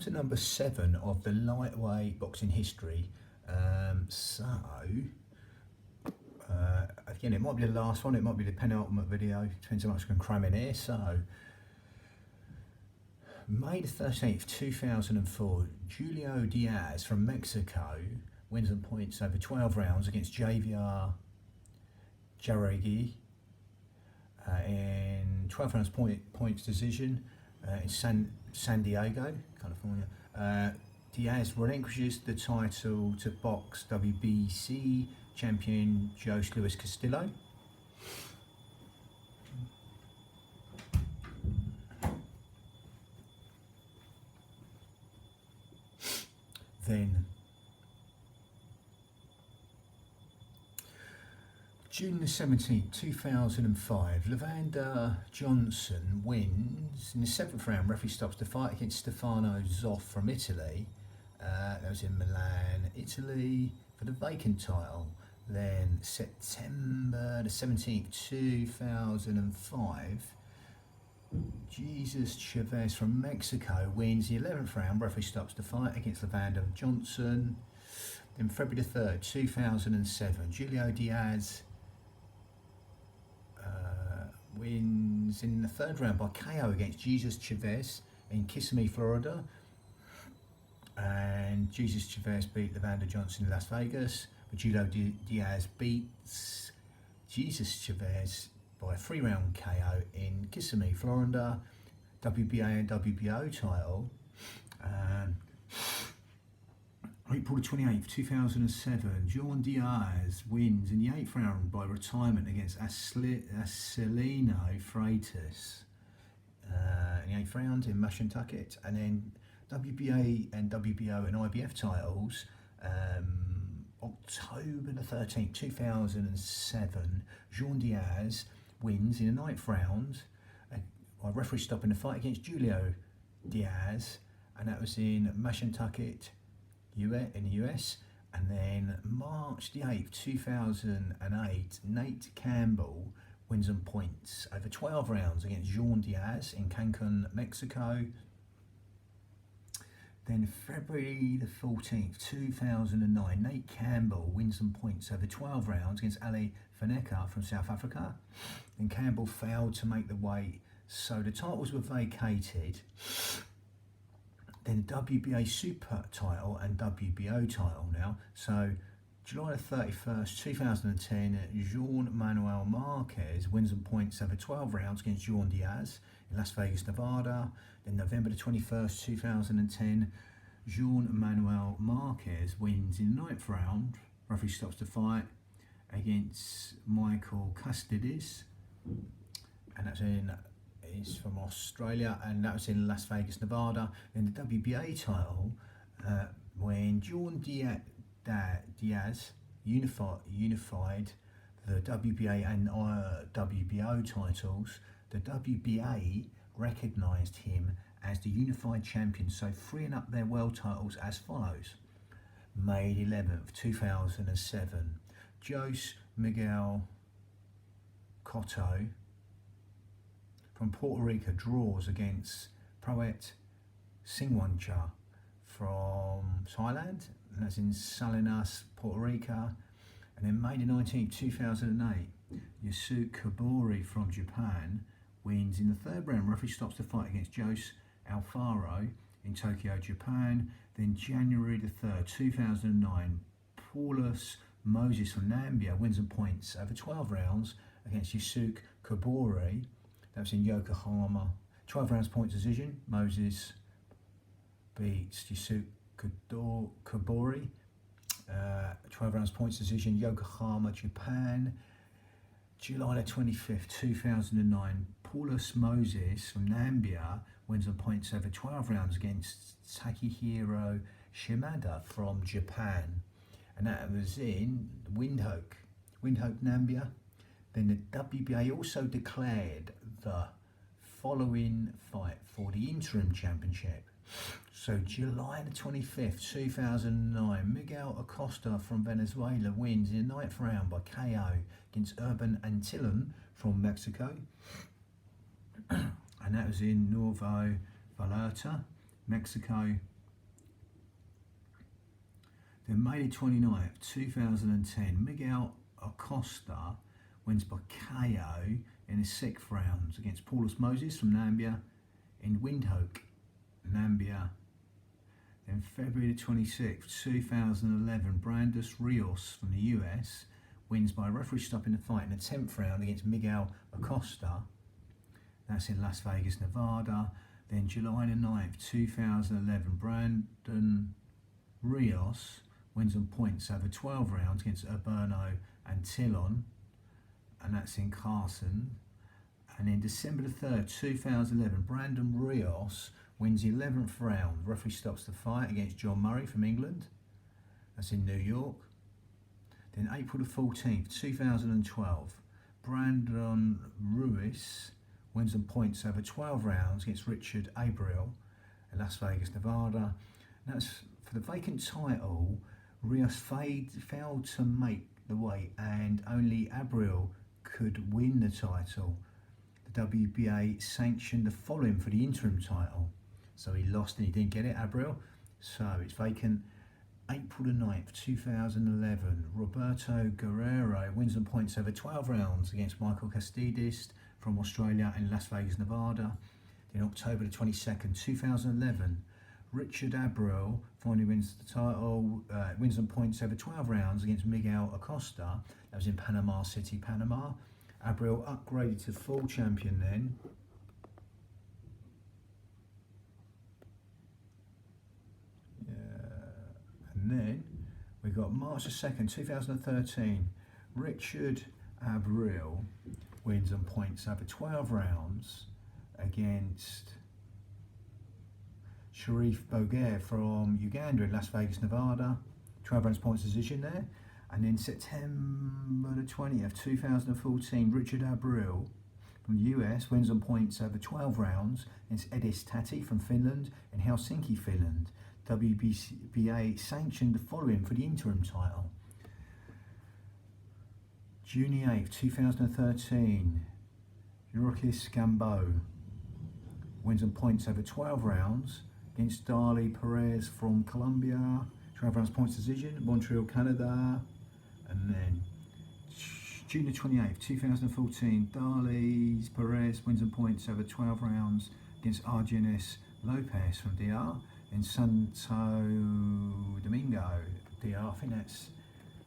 to number 7 of the lightweight boxing history. Again, it might be the last one, it might be the penultimate video, depends how much I can cram in here. So, May the 13th, 2004, Julio Diaz from Mexico wins on points over 12 rounds against Javier Jauregui in 12 rounds points decision in San Diego, California. Diaz relinquishes the title to box WBC champion Jose Luis Castillo. Then June the 17th, 2005, Lavanda Johnson wins in the 7th round. Referee stops the fight against Stefano Zoff from Italy. That was in Milan, Italy, for the vacant title. Then September the 17th, 2005, Jesus Chavez from Mexico wins the 11th round. Referee stops the fight against Lavanda Johnson. Then February the 3rd, 2007, Julio Diaz wins in the 3rd round by KO against Jesus Chavez in Kissimmee, Florida. And Jesus Chavez beat Lavanda Johnson in Las Vegas. But Julio Diaz beats Jesus Chavez by a 3-round KO in Kissimmee, Florida. WBA and WBO title. April the 28th, 2007, John Diaz wins in the 8th round by retirement against Acelino Freitas in the 8th round in Mashantucket. And then WBA and WBO and IBF titles, October the 13th, 2007, Jean Diaz wins in the 9th round by referee stopping the fight against Julio Diaz, and that was in Mashantucket in the US. And then March the 8th, 2008, Nate Campbell wins on points over 12 rounds against Jean Diaz in Cancun, Mexico. Then February the 14th, 2009, Nate Campbell wins on points over 12 rounds against Ali Faneka from South Africa. Then Campbell failed to make the weight, so the titles were vacated. Then the WBA Super title and WBO title now. So July the 31st, 2010, Jean Manuel Marquez wins on points over 12 rounds against Jean Diaz in Las Vegas, Nevada. Then November the 21st, 2010, Jean Manuel Marquez wins in the 9th round. Referee stops the fight against Michael Custidis, and that's he's from Australia, and that was in Las Vegas, Nevada. Then the WBA title, when John Diaz unified the WBA and WBO titles, the WBA recognised him as the unified champion, so freeing up their world titles as follows. May 11th, 2007, Jose Miguel Cotto from Puerto Rico draws against Prawet Singwancha from Thailand, and that's in Salinas, Puerto Rico. And then May the 19th, 2008, Yusuke Kabori from Japan wins in the 3rd round. Referee stops the fight against Jose Alfaro in Tokyo, Japan. Then January the 3rd, 2009, Paulus Moses from Nambia wins on points over 12 rounds against Yusuke Kabori. That was in Yokohama. 12 rounds point decision. Moses beats Yusuke Kabori. 12 rounds points decision, Yokohama, Japan. July the 25th, 2009, Paulus Moses from Nambia wins on points over 12 rounds against Takehiro Shimada from Japan. And that was in Windhoek, Nambia. Then the WBA also declared the following fight for the interim championship. So July the 25th, 2009, Miguel Acosta from Venezuela wins in the 9th round by KO against Urban Antillon from Mexico. And that was in Nuevo Vallarta, Mexico. Then May the 29th, 2010, Miguel Acosta wins by KO in the 6th round against Paulus Moses from Nambia in Windhoek, Nambia. Then February the 26th, 2011, Brandus Rios from the US wins by referee stopping the fight in the 10th round against Miguel Acosta. That's in Las Vegas, Nevada. Then July the 9th, 2011, Brandon Rios wins on points over 12 rounds against Urbano Antillon, and that's in Carson. And then December the 3rd, 2011, Brandon Rios wins the 11th round. The referee stops the fight against John Murray from England. That's in New York. Then April the 14th, 2012, Brandon Ruiz wins on points over 12 rounds against Richard Abril in Las Vegas, Nevada. And that's for the vacant title. Rios failed to make the weight, and only Abril could win the title. The WBA sanctioned the following for the interim title. So he lost and he didn't get it, Abril. So it's vacant. April the 9th, 2011, Roberto Guerrero wins on points over 12 rounds against Michael Castidis from Australia in Las Vegas, Nevada. Then October the 22nd, 2011, Richard Abril finally wins the title, wins on points over 12 rounds against Miguel Acosta. That was in Panama City, Panama. Abril upgraded to full champion then. And then we got March the 2nd, 2013, Richard Abril wins on points over 12 rounds against Sharif Boguer from Uganda in Las Vegas, Nevada. 12 rounds points decision there. And then September the 20th, 2014, Richard Abril from the US wins on points over 12 rounds against Edis Tati from Finland in Helsinki, Finland. WBA sanctioned the following for the interim title. June 8th, 2013, Yurkis Gambo wins on points over 12 rounds against Dali Perez from Colombia. 12 rounds points decision, Montreal, Canada. And then June the 28th, 2014, Dali Perez wins on points over 12 rounds against Argenis Lopez from DR in Santo Domingo, DR, I think that's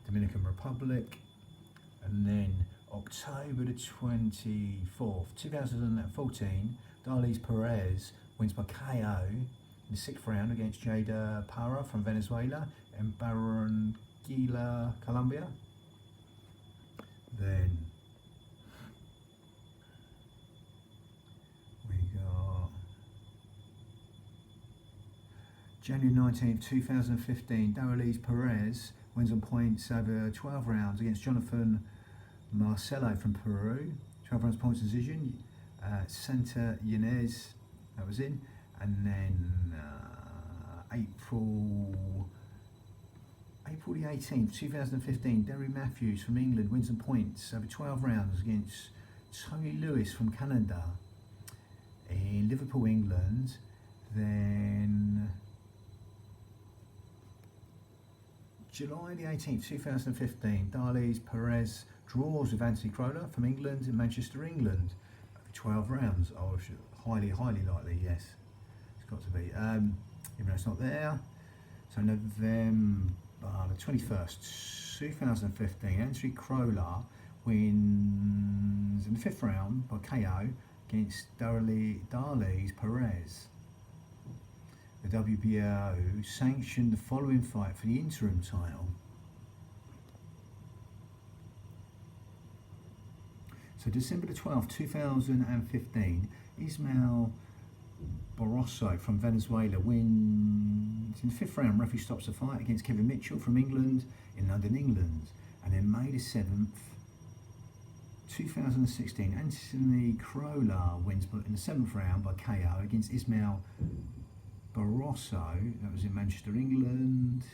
Dominican Republic. And then October the 24th, 2014, Dali Perez wins by KO in the 6th round against Jada Parra from Venezuela in Barranquilla, Colombia. Then we got January 19th, 2015, Dali Perez wins on points over 12 rounds against Jonathan Marcelo from Peru. 12 rounds points decision. Santa Ynez, that was in. And then April the 18th, 2015, Derry Matthews from England wins on points over 12 rounds against Tony Lewis from Canada in Liverpool, England. Then July the 18th, 2015, Dali Perez draws with Anthony Crolla from England in Manchester, England. 12 rounds. Oh, highly likely, yes. It's got to be. Even though it's not there. So November the 21st, 2015, Anthony Crolla wins in the 5th round by KO against Dali Perez. The WBO sanctioned the following fight for the interim title. So December the 12th, 2015, Ismael Barroso from Venezuela wins in the 5th round. Referee stops the fight against Kevin Mitchell from England in London, England. And then May the 7th, 2016, Anthony Crolla wins in the 7th round by KO against Ismael Barroso. That was in Manchester, England.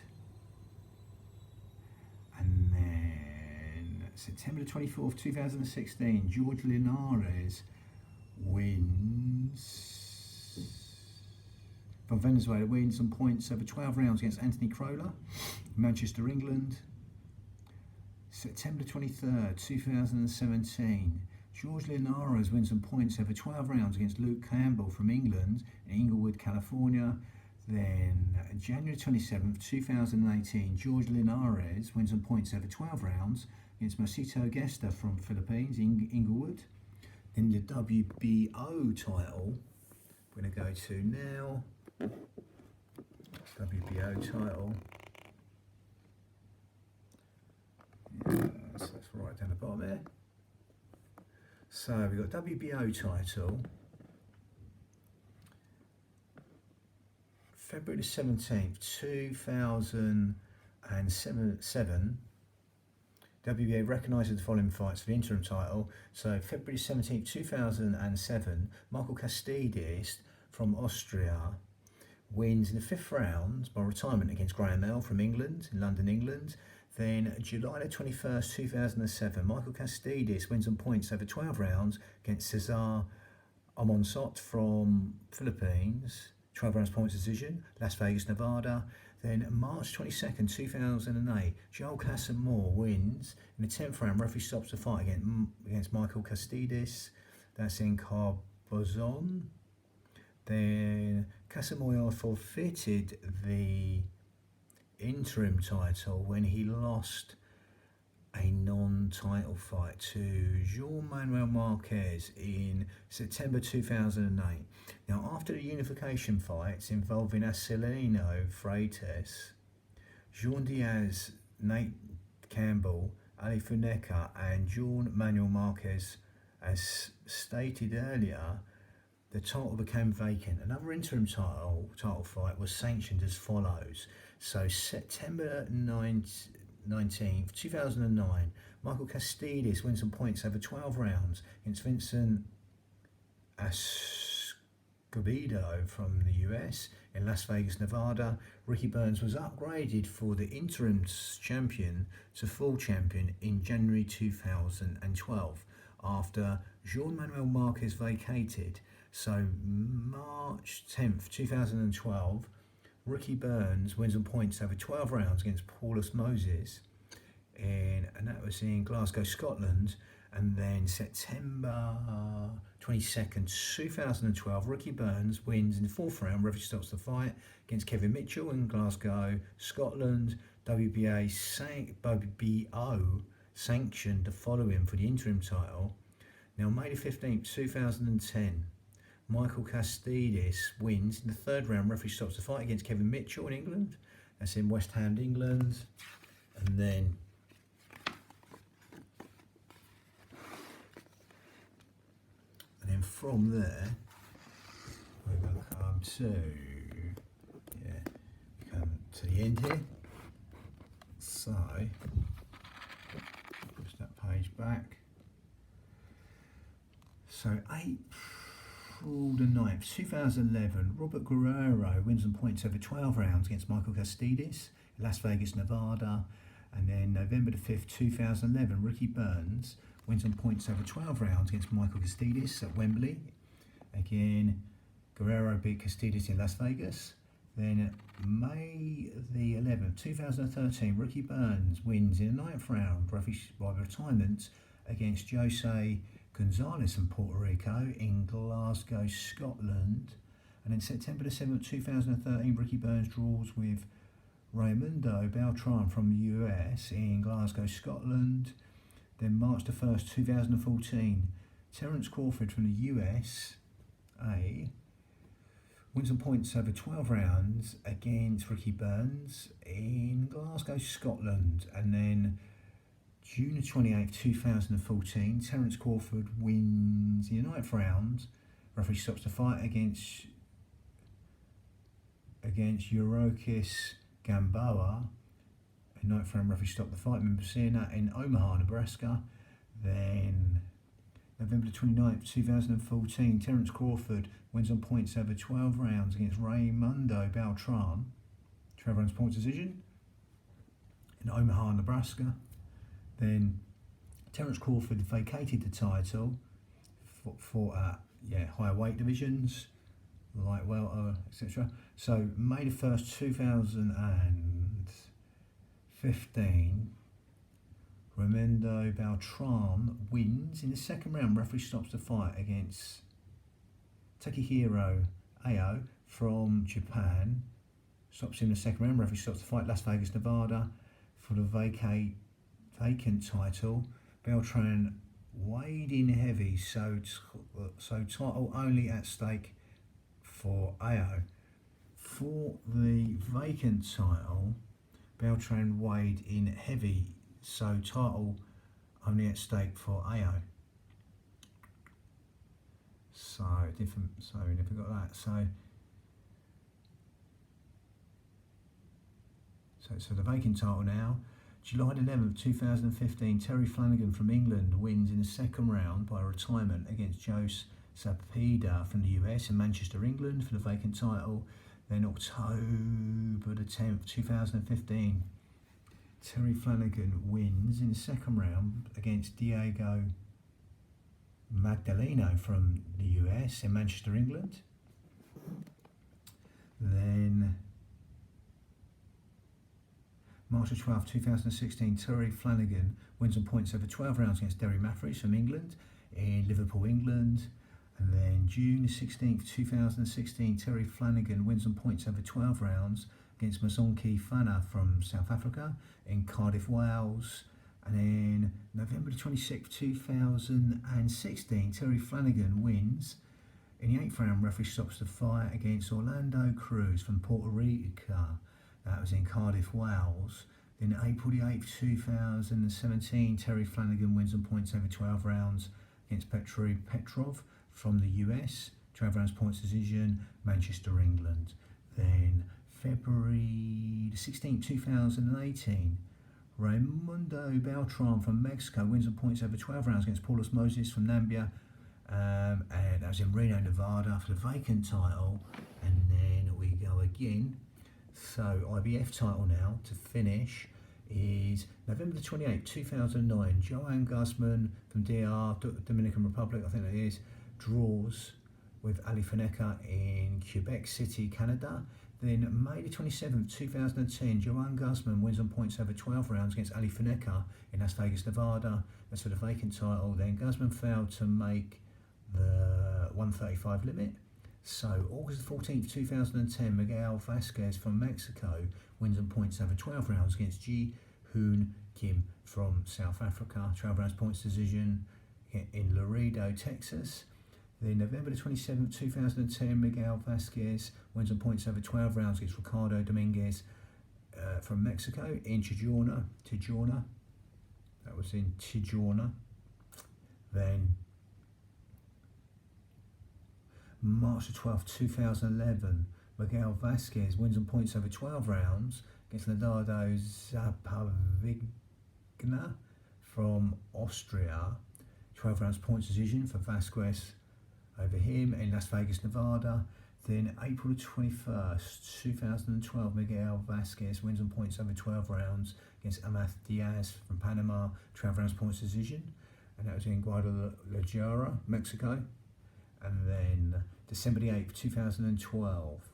And then September the 24th, 2016, George Linares wins from Venezuela wins on points over 12 rounds against Anthony Crolla, Manchester, England. September 23rd, 2017, George Linares wins on points over 12 rounds against Luke Campbell from England in Inglewood, California. Then January 27th, 2018, George Linares wins on points over 12 rounds against Mosito Gesta from Philippines, Inglewood. Then the WBO title, we're going to go to now. WBO title. So that's right down the bottom there. So we've got WBO title. February the 17th, 2007, WBA recognises the following fights for the interim title. So February 17th, 2007, Michael Castidis from Austria wins in the 5th round by retirement against Graham L from England, in London, England. Then July the 21st, 2007, Michael Castidis wins on points over 12 rounds against Cesar Amonsot from Philippines. 12 rounds points decision, Las Vegas, Nevada. Then March 22nd, 2008, Joel Casamore wins in the 10th round. Referee stops the fight against Michael Castidis. That's in Carbozon. Then Casamore forfeited the interim title when he lost a non-title fight to João Manuel Marques in September 2008. Now, after the unification fights involving Acelino Freitas, Jean Diaz, Nate Campbell, Ali Funeka and João Manuel Marques, as stated earlier, the title became vacant. Another interim title fight was sanctioned as follows. So September 19th, 2009, Michael Castidis wins on points over 12 rounds against Vincent Escobedo from the US in Las Vegas, Nevada. Ricky Burns was upgraded for the interim champion to full champion in January 2012 after João Manuel Marques vacated. So March 10th, 2012, Ricky Burns wins on points over 12 rounds against Paulus Moses, and that was in Glasgow, Scotland. And then September 22nd, 2012, Ricky Burns wins in the 4th round. Referee stops the fight against Kevin Mitchell in Glasgow, Scotland. WBO sanctioned the following for the interim title. Now, May the 15th, 2010, Michael Castidis wins in the 3rd round. Referee stops the fight against Kevin Mitchell in England. That's in West Ham, England. And then from there, we're going to come to the end here. So, push that page back. So, April the 9th, 2011, Robert Guerrero wins on points over 12 rounds against Michael Castidis in Las Vegas, Nevada. And then November the 5th, 2011, Ricky Burns wins on points over 12 rounds against Michael Castidis at Wembley. Again, Guerrero beat Castidis in Las Vegas. Then May the 11th, 2013, Ricky Burns wins in the 9th round by retirement against Jose Gonzalez from Puerto Rico in Glasgow, Scotland. And then September the 7th, 2013, Ricky Burns draws with Raimundo Beltran from the US in Glasgow, Scotland. Then March the 1st, 2014, Terence Crawford from the USA wins on points over 12 rounds against Ricky Burns in Glasgow, Scotland. And then June the 28th, 2014, Terence Crawford wins in the 9th round. Referee stops the fight against Eurokis Gamboa. In 9th round, referee stopped the fight. Remember seeing that in Omaha, Nebraska. Then November the 29th, 2014, Terence Crawford wins on points over 12 rounds against Raimundo Beltran. 12 rounds points decision in Omaha, Nebraska. Then Terence Crawford vacated the title, fought at higher weight divisions. light welter, etc. So May the 1st, 2015, Raimundo Beltran wins in the second round. Referee stops the fight against Takehiro Ao from Japan. Stops him in the second round. Referee stops the fight. Las Vegas, Nevada, for the vacant title. Beltran weighed in heavy, so title only at stake for Ao. For the vacant title, Beltran weighed in heavy, so title only at stake for Ao. So different. So we never got that. So the vacant title now. July 11th, 2015, Terry Flanagan from England wins in the second round by retirement against Joe Sapeda from the US in Manchester, England for the vacant title. Then October the 10th, 2015, Terry Flanagan wins in the second round against Diego Magdaleno from the US in Manchester, England. Then March 12, 2016, Terry Flanagan wins on points over 12 rounds against Derry Mathews from England in Liverpool, England. And then June 16, 2016, Terry Flanagan wins on points over 12 rounds against Mazonki Fana from South Africa in Cardiff, Wales. And then November 26, 2016, Terry Flanagan wins in the 8th round. Referee stops the fight against Orlando Cruz from Puerto Rico. That was in Cardiff, Wales. Then April the 8th, 2017, Terry Flanagan wins on points over 12 rounds against Petri Petrov from the US, 12 rounds points decision, Manchester, England. Then February the 16th, 2018, Raimundo Beltran from Mexico wins on points over 12 rounds against Paulus Moses from Nambia, and that was in Reno, Nevada for the vacant title. And then we go again. So IBF title now to finish is November the 28th, 2009. Joanne Guzman from DR, Dominican Republic, I think that is, draws with Ali Faneca in Quebec City, Canada. Then May the 27th, 2010, Joanne Guzman wins on points over 12 rounds against Ali Faneca in Las Vegas, Nevada. That's for the vacant title. Then Guzman failed to make the 135 limit. So August 14th, 2010, Miguel Vasquez from Mexico wins on points over 12 rounds against Ji Hoon Kim from South Africa. 12 rounds points decision in Laredo, Texas. Then November the 27th, 2010, Miguel Vasquez wins on points over 12 rounds against Ricardo Dominguez from Mexico in Tijuana. That was in Tijuana. Then March the 12th, 2011, Miguel Vasquez wins on points over 12 rounds against Leonardo Zapavigna from Austria. 12 rounds points decision for Vasquez over him in Las Vegas, Nevada. Then April the 21st, 2012, Miguel Vasquez wins on points over 12 rounds against Amath Diaz from Panama. 12 rounds points decision, and that was in Guadalajara, Mexico. And then December the 8th, 2012,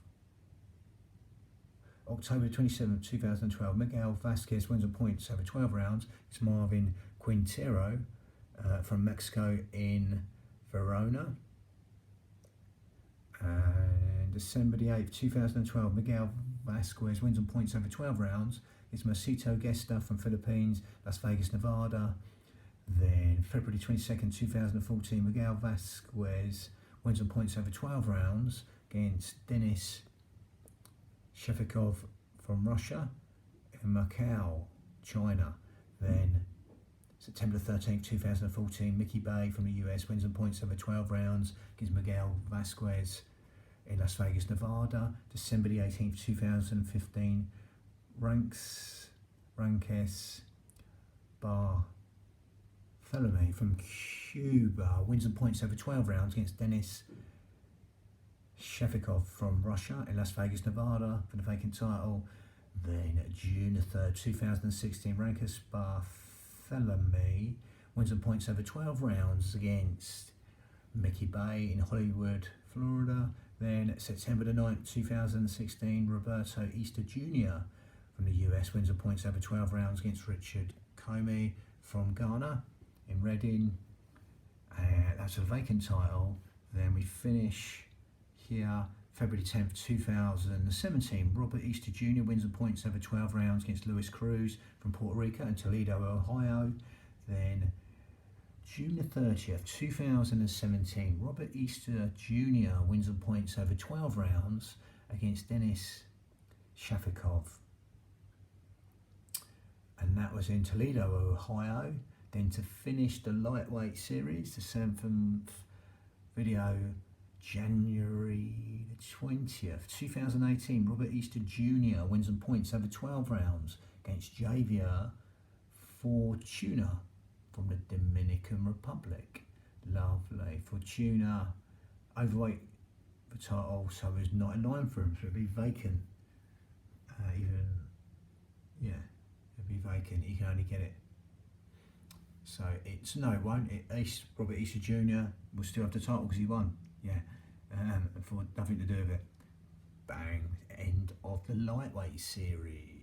October 27th, 2012, Miguel Vasquez wins on points over 12 rounds. It's Marvin Quintero from Mexico in Verona. And December the 8th, 2012, Miguel Vasquez wins on points over 12 rounds. It's Masito Gesta from Philippines, Las Vegas, Nevada. Then February 22nd, 2014, Miguel Vasquez wins on points over 12 rounds against Denis Shefikov from Russia in Macau, China. Then September 13th, 2014, Mickey Bay from the US wins on points over 12 rounds against Miguel Vasquez in Las Vegas, Nevada. December the 18th, 2015, Ranques Bartholomew from Cuba wins on points over 12 rounds against Denis Shefikov from Russia in Las Vegas, Nevada for the vacant title. Then June the 3rd, 2016, Ranques Bartholomew wins on points over 12 rounds against Mickey Bay in Hollywood, Florida. Then September the 9th, 2016, Roberto Easter Jr. from the US wins on points over 12 rounds against Richard Comey from Ghana in Reading. That's a vacant title. Then we finish here, February 10th, 2017, Robert Easter Jr. wins on points over 12 rounds against Luis Cruz from Puerto Rico in Toledo, Ohio. Then June the 30th, 2017, Robert Easter Jr. wins on points over 12 rounds against Denis Shafikov. And that was in Toledo, Ohio. Then to finish the lightweight series, the 7th video, January the 20th, 2018, Robert Easter Jr. wins on points over 12 rounds against Javier Fortuna from the Dominican Republic. Lovely. Fortuna, overweight for title, so it's not in line for him, so it'd be vacant. It'd be vacant. He can only get it. So it's no, it won't. Robert Easter Jr. will still have the title because he won. Yeah, for nothing to do with it. Bang. End of the lightweight series.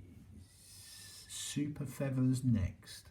Super Feathers next.